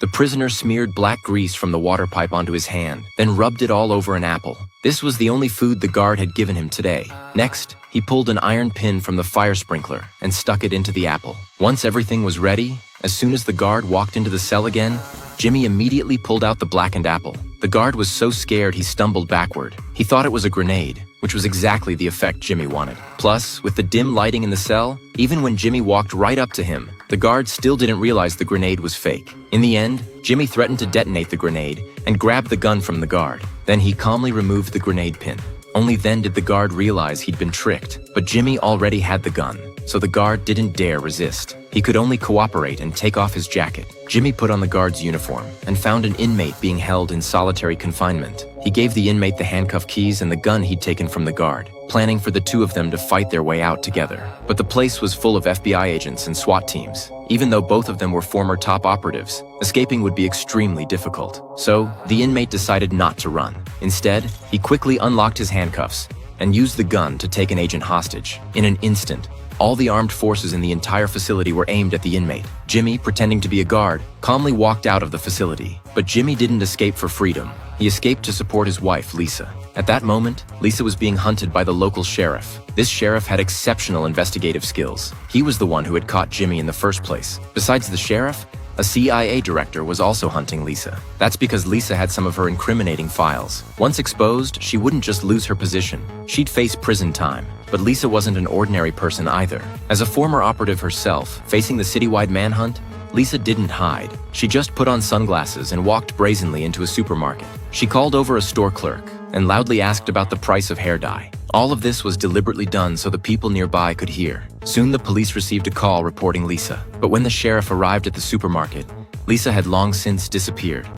The prisoner smeared black grease from the water pipe onto his hand, then rubbed it all over an apple. This was the only food the guard had given him today. Next, he pulled an iron pin from the fire sprinkler and stuck it into the apple. Once everything was ready, as soon as the guard walked into the cell again, Jimmy immediately pulled out the blackened apple. The guard was so scared he stumbled backward. He thought it was a grenade, which was exactly the effect Jimmy wanted. Plus, with the dim lighting in the cell, even when Jimmy walked right up to him, the guard still didn't realize the grenade was fake. In the end, Jimmy threatened to detonate the grenade and grabbed the gun from the guard. Then he calmly removed the grenade pin. Only then did the guard realize he'd been tricked. But Jimmy already had the gun, so the guard didn't dare resist. He could only cooperate and take off his jacket. Jimmy put on the guard's uniform and found an inmate being held in solitary confinement. He gave the inmate the handcuff keys and the gun he'd taken from the guard, planning for the two of them to fight their way out together. But the place was full of FBI agents and SWAT teams. Even though both of them were former top operatives, escaping would be extremely difficult. So, the inmate decided not to run. Instead, he quickly unlocked his handcuffs and used the gun to take an agent hostage. In an instant, all the armed forces in the entire facility were aimed at the inmate. Jimmy, pretending to be a guard, calmly walked out of the facility. But Jimmy didn't escape for freedom. He escaped to support his wife, Lisa. At that moment, Lisa was being hunted by the local sheriff. This sheriff had exceptional investigative skills. He was the one who had caught Jimmy in the first place. Besides the sheriff, a CIA director was also hunting Lisa. That's because Lisa had some of her incriminating files. Once exposed, she wouldn't just lose her position. She'd face prison time. But Lisa wasn't an ordinary person either. As a former operative herself, facing the citywide manhunt, Lisa didn't hide. She just put on sunglasses and walked brazenly into a supermarket. She called over a store clerk and loudly asked about the price of hair dye. All of this was deliberately done so the people nearby could hear. Soon the police received a call reporting Lisa. But when the sheriff arrived at the supermarket, Lisa had long since disappeared.